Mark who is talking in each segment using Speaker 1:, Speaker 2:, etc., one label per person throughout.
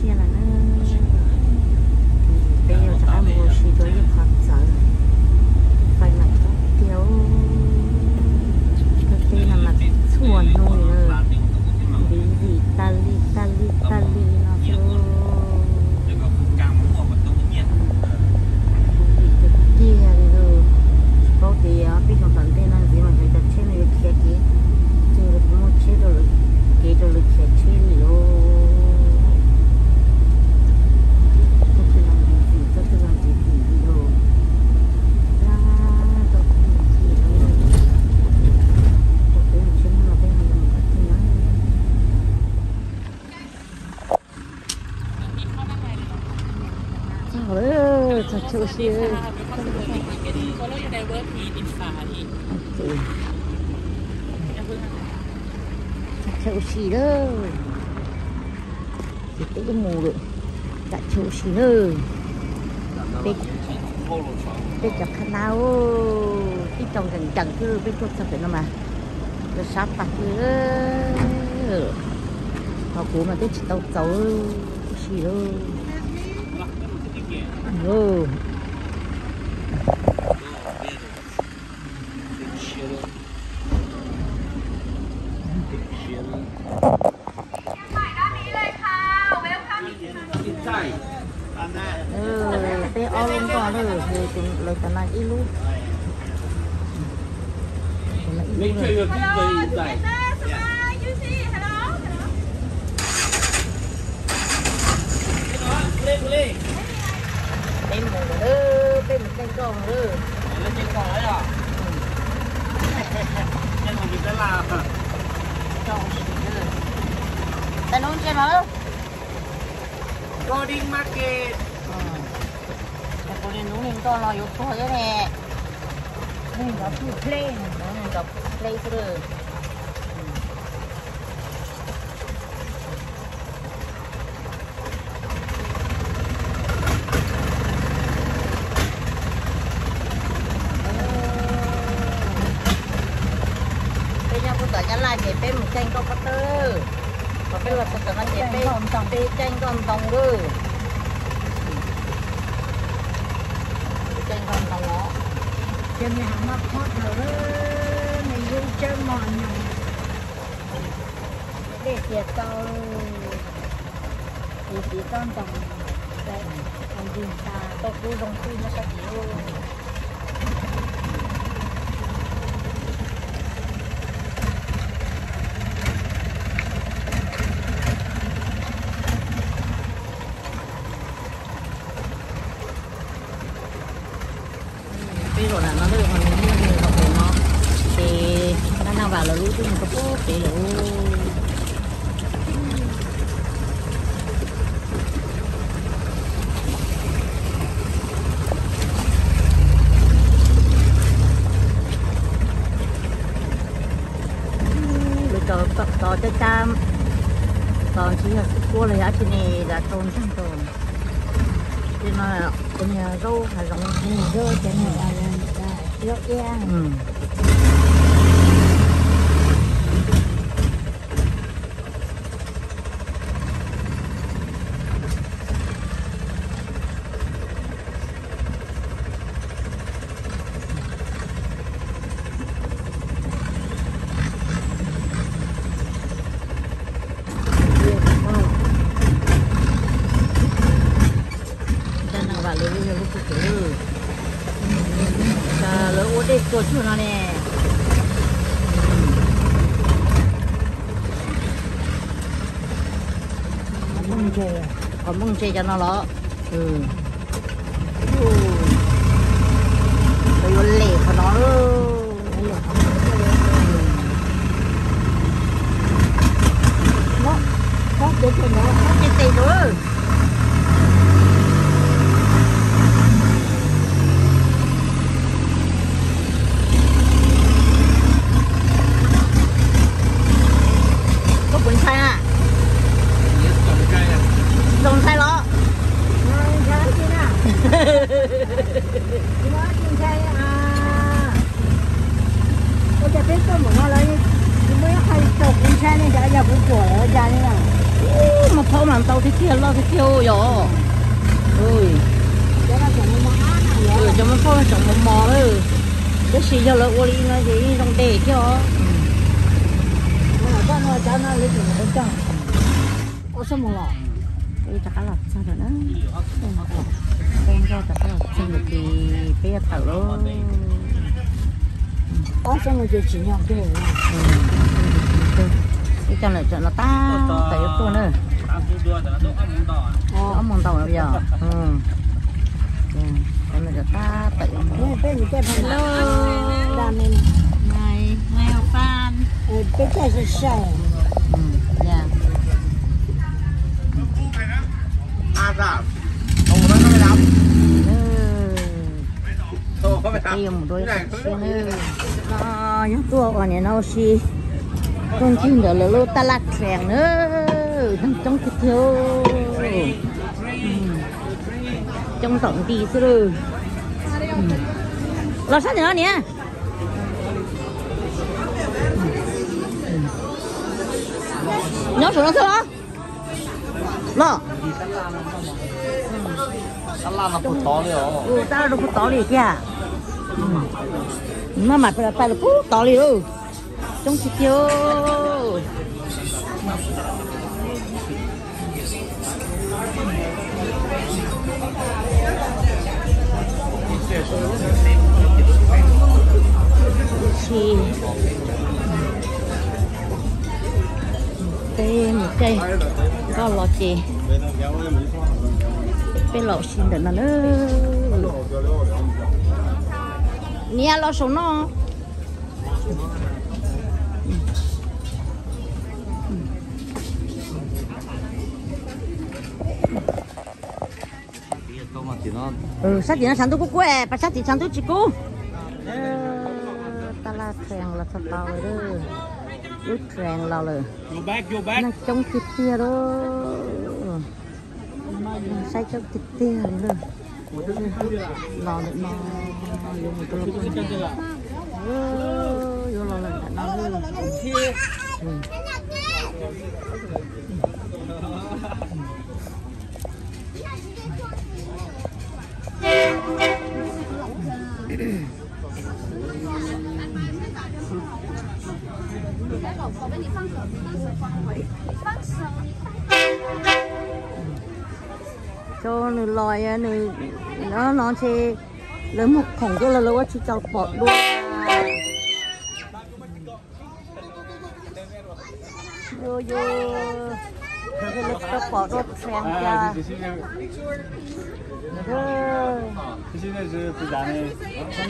Speaker 1: xe là nó bây giờ chắc mua xe tôi nhập học giờ phải mặc tốt tiêu cái tên là mặc xuân thôi nữa đi gì ta li nó cho kia rồi có thì biết không cần tên là gì mà người ta chơi này kia kia chơi được một chơi rồi kia rồi kia chơi rồi chào chị ơi. Chào chị đó. Chị tự ngủ rồi. Chào chị ơi. Bây giờ khăn nào cái trong rừng chẳng cứ biết thuốc sao phải nó mà nó sát bạc nữa họ cũ mà tới chị tao cháu chị đâu ừ. Tê o luôn còn rồi thì chúng lời ta nói ít luôn
Speaker 2: Make sure your pizza is right.
Speaker 1: Bên một nữa, bên một cây con nữa.
Speaker 2: Lên trên cỏ đấy à? Trên một cái là
Speaker 1: Con nữa. Ta nói trên nó.
Speaker 2: Golden Market.
Speaker 1: Cô đi nấu nên to lo yếu thôi thế nè. Mình có play, nó có play rồi. Chị bé một chanh con bắt tơ, còn cái luật tự nhiên chị bé chanh con tòng cơ, chanh con tòng nó, chân nhà mắc thoát rồi, mình dùng chân mòn nhỉ, để tiệt tao, thì con tòng, đây, còn dùng ta, tao cứ dùng pin nó sẽ chịu. Rồi là nó được còn nhiều học của nó thì nó nào vào là lũ chúng mình có bố để lũ to cho cam còn chỉ là cua là giá trên này là tồn trong tồn thì mà con nhà rau là rong rau trên này là rau yeah. Cô chú nó nè còn mông chè cho nó đó rồi lẻ của nó có được rồi nó có tiền nữa Dùng sai đó. Có thể biết tôi muốn nói mới hay chụp con xe này đã giờ cũng tuổi ở nhà như nào. Mà phô mà làm tàu thì kia lo thì kêu rồi ui cho nó có trồng một mò nữa cái gì cho lợn đi nó gì trong đề chứ cho nó lấy tiền cho ô sao mà lọ đây chắc là sao rồi đó con cho chắc là xem được thì bé thở xong rồi chỉ nhọn cái cái cho này cho nó ta tại tôi nữa ấm mông tàu bây giờ cái này ta tại hello ngày học fan cái trái是晒dạ đây một đôi những tua còn nhà nào xí con chim đỡ lỡ ta lát phèn nữa trong cái thiếu trong tổng đi xưa lo sát nữa nè nhớ số nó sao lo
Speaker 2: ta làm nó phụt to đi rồi
Speaker 1: ta là phụt to đi kìa mà mặt phải là phụt to đi rồi trong cái thiếu chi một cây có lọ chi cái lọ xin được nó nữa nè lọ số nó sát thì nó sản xuất của quê, và sát thì sản xuất chỉ cô. Ta là thèn là thật tao rồi đó, lúc thèn là rồi. Nó trong thịt tia đó, sai trong thịt tia rồi. Lò được nó, dùng một cái lốc. Vô lò lần cả nó luôn. cho nửa lòi nửa nó sẽ lấy một khổng cho là lâu chỉ cho bỏ đuôi vô cái lúc cho bỏ đuôi xem ra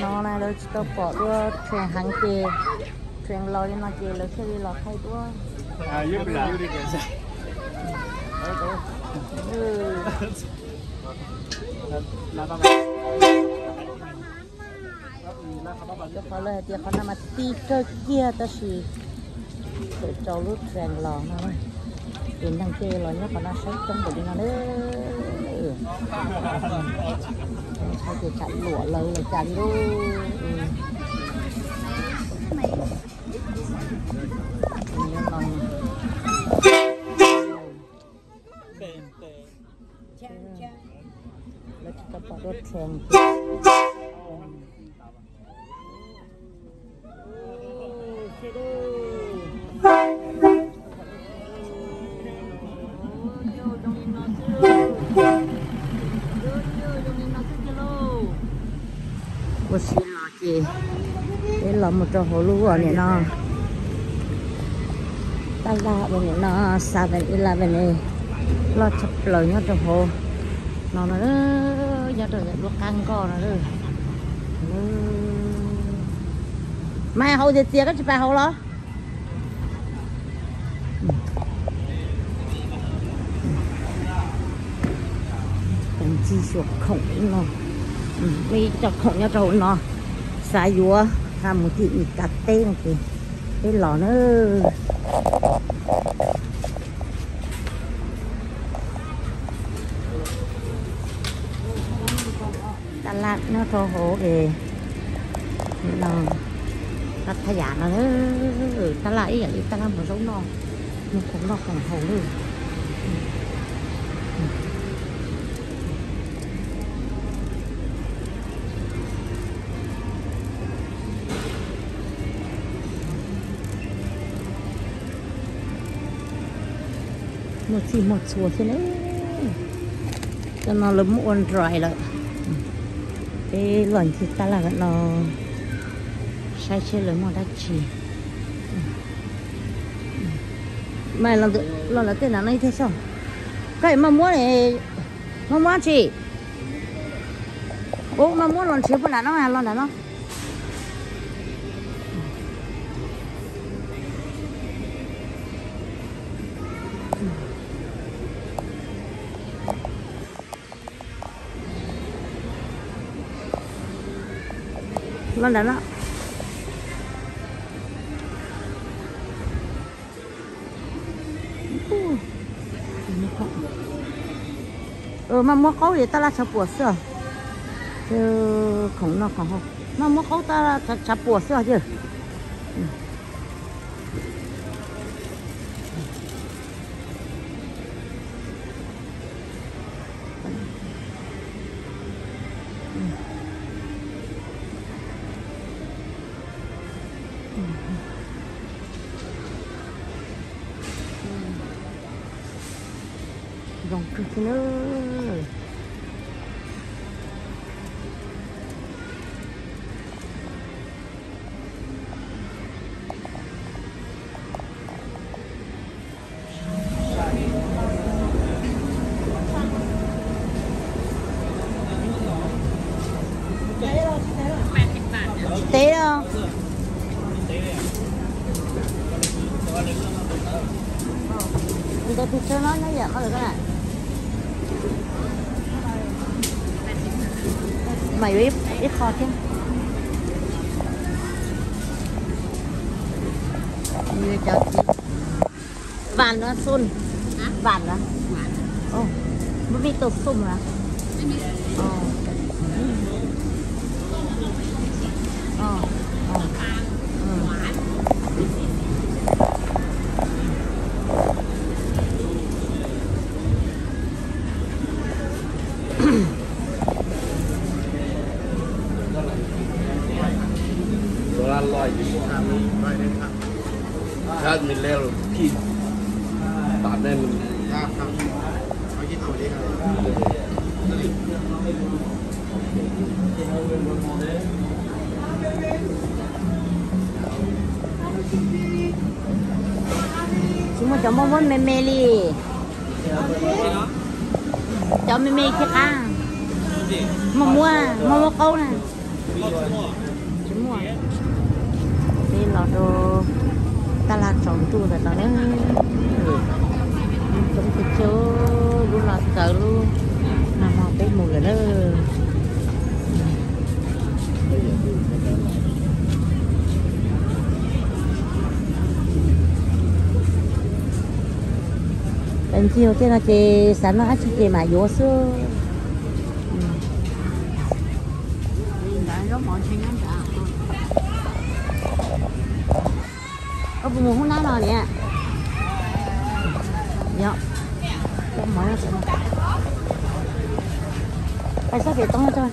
Speaker 1: nó này là chỉ có bỏ đuôi xem hàng kia xem lòi nó kia là sẽ đi lòi thay đuôiเขาเลยเดี๋ยวเขานำมาตีเกียร์ตัวสีเดี๋ยวจะรูดแรงหล่อนะเป็นทางเกลือเนี่ยเขาน่าใช้จังหวะนี้นะเนี่ยใช้จะจัดหลัวเลยจัดดูเนี่ยลองแล้วจะปอดรถแรงbữa xí nó chị đây là một trò hồ lúa này nó ta la bên này nó 7-Eleven này lo chập lời nhá trò hồ nó giờ rồi lúc căng co nó rồi mai hậu thì tiệc cái chụp hậu đó cần chi chuột khổng nó bây giờ khổng nhau trâu nó xài dúa làm một thị cà tên thì cái lò nó ta lát nó cho hổ về nó đặt thay giả nó ta lại vậy ta làm một giống nó nhưng cũng nó còn hổ luôn một xua thế đấy cho nó lấm ôn rồi lại cái loạn thì ta là nó sai chơi lớn mà đã chỉ mày là tên là này thế sao cái mà mua này mà mua chị ô mà mua lon chiếu bữa nào nó à lon nào nó lon nào nó mà mua khấu thì ta là chả bùa sữa chứ không nó không mà mua khấu ta là chả bùa sữa chứ rong cực nữa tế đâu tôi cho nó vậy có được cái này mày ít kho chứ như cho chị vàn nó xuân vàn đó ô mới bị tụt sum à
Speaker 2: lòiถ้ามีแล้วพี่ตัดได้มันครับเอาที่เอาดี
Speaker 1: chúng mà cho món món mê mê đi cho mê mê kia à mà mua câu nè chúng mua đây là đồ ta là trồng tru rồi nó cũng thịt chó luôn là cờ luôn nằm học cái mùi rồi đó bên chiều thế là chị sáng nó chỉ chị mà vô xưa có bùn không đá nào nè dạ cái máy nó sẽ tại sao phải tông cho